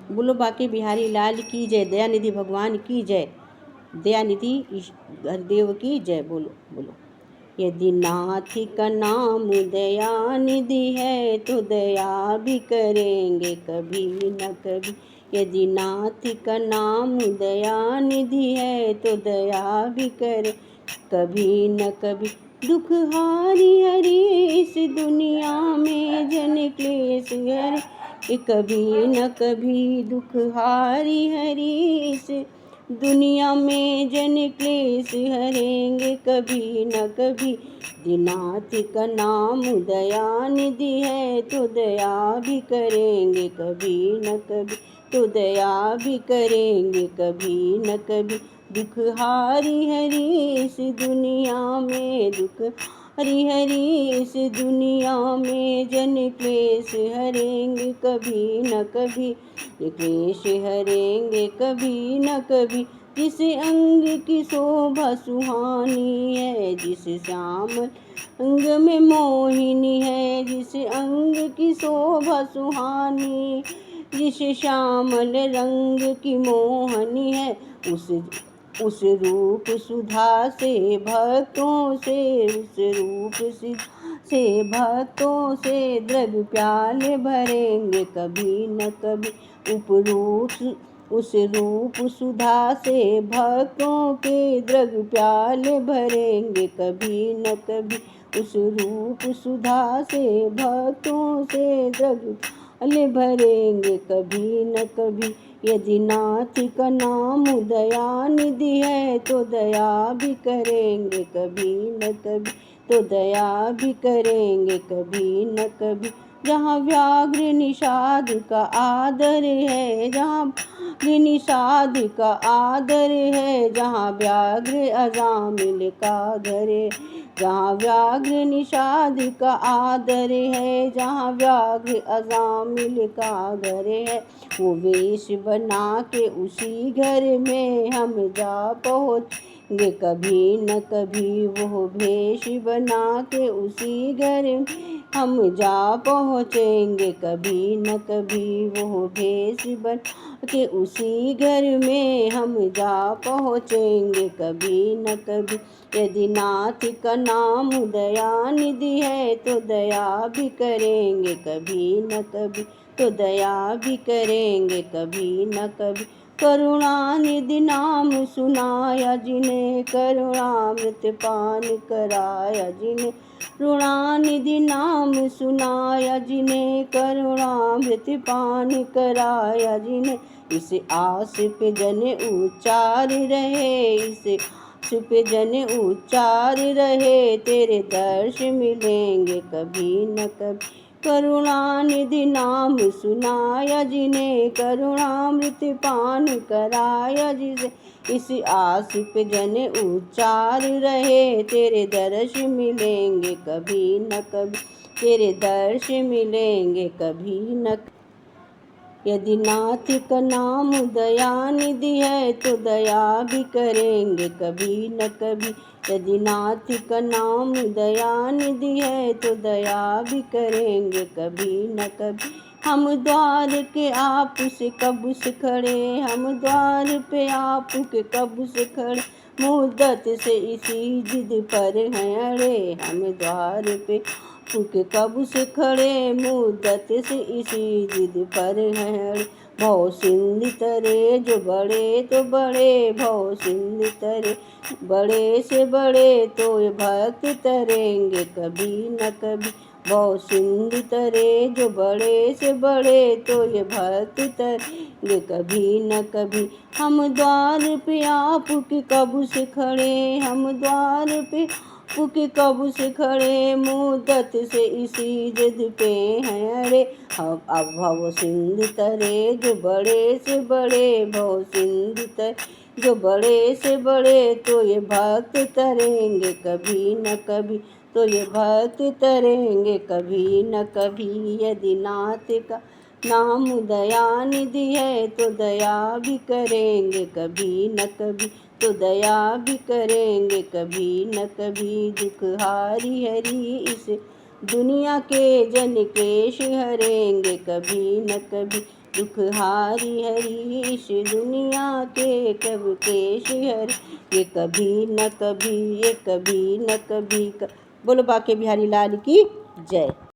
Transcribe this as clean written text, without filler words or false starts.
बोलो बाके बिहारी लाल की जय, दयानिधि भगवान की जय, दयानिधि हरदेव की जय। बोलो बोलो। यदि नाथ का नाम दयानिधि है तो दया भी करेंगे कभी न कभी। यदि नाथ का नाम दयानिधि है तो दया भी करे कभी न कभी। दुख हारी हरि इस दुनिया में जन क्लेश हरे कभी न कभी। दुख हारी हरि इस दुनिया में जन क्लेश हरेंगे कभी न कभी। दीनाथ का नाम दयानिधि है तो दया भी करेंगे कभी न कभी, तो दया भी करेंगे कभी न कभी। दुख हारी हरि इस दुनिया में, दुख हरि हरि इस दुनिया में जन क्लेश हरेंगे कभी न कभी, क्लेश हरेंगे कभी न कभी। जिस अंग की शोभा सुहानी है, जिस श्याम अंग में मोहिनी है, जिस अंग की शोभा सुहानी, जिस श्यामल रंग की मोहनी है, उस रूप सुधा से भक्तों से, उस रूप से भक्तों से द्रव्य प्याले भरेंगे कभी न कभी। उस रूप सुधा से भक्तों के द्रव्य प्याले भरेंगे कभी न कभी। उस रूप सुधा से भक्तों से द्रव्य प्याले भरेंगे कभी न कभी। यदि नाथ का नाम दयानिधि है तो दया भी करेंगे कभी न कभी, तो दया भी करेंगे कभी न कभी। जहाँ व्याघ्र निषाद का आदर है, जहाँ व्याघ्र निषाद का आदर है, जहाँ व्याघ्र अजामिल का घर है, जहाँ व्याघ्र निषाद का आदर है, जहाँ व्याघ्र अजामिल का घर है, वो वेश बना के उसी घर में हम जा पहुँचेंगे कभी न कभी। वो भेष बना के उसी घर में हम जा पहुँचेंगे कभी न कभी। वो भेष बना के उसी घर में हम जा पहुँचेंगे कभी न कभी। यदि नाथ का नाम दयानिधि है तो दया भी करेंगे कभी न कभी, तो दया भी करेंगे कभी न कभी। करुणानिधि नाम सुनाया जिन्हें, करुणामृत पान कराया जिन्हें, करुणानिधि नाम सुनाया जिन्हें, करुणामृत पान कराया जिन्हें। इस आस पे जन उच्चार रहे, इस आस पे जन उच्चार रहे, तेरे दर्श मिलेंगे कभी न कभी। करुणानिधि नाम सुनाया जिन्हें, करुणामृत पान कराया जिसे, इस आस पे जन उच्चार रहे, तेरे दर्श मिलेंगे कभी न कभी, तेरे दर्श मिलेंगे कभी न कभी। यदि नाथ का नाम दयानिधि है तो दया भी करेंगे कभी न कभी। यदि नाथ का नाम दयानिधि है तो दया भी करेंगे कभी न कभी। हम द्वार के आप से कब से खड़े, हम द्वार पे आप के कब से खड़े, मुद्दत से इसी जिद पर हैं अड़े। हम द्वार पे के कब से खड़े, मुद्दत से इसी जिद पर हैं अड़े। भव सिंधु तरे जो बड़े तो बड़े, भव सिंधु तरे बड़े से बड़े, तो ये भक्त तरेंगे कभी न कभी। भव सिंधु तरे जो बड़े से बड़े, तो ये भक्त तरेंगे कभी न कभी। हम द्वार पे आप के कब से खड़े, हम द्वार पे के कब से खड़े, मुद्दत से इसी जिद पे हैं अड़े। अब भव सिंधु तरे जो बड़े से बड़े, भव सिंधु तरे जो बड़े से बड़े, तो ये भक्त तरेंगे कभी न कभी, तो ये भक्त तरेंगे कभी न कभी। यदि नाथ का नाम दयानिधि है तो दया भी करेंगे कभी न कभी, तो दया भी करेंगे कभी न कभी। दुख हारी हरि इस दुनिया के जन क्लेश हरेंगे कभी न कभी, दुखहारी हरीश दुनिया के कब के शिहर, ये कभी न कभी, ये कभी न कभी बोलो बाके बिहारी लाल की जय।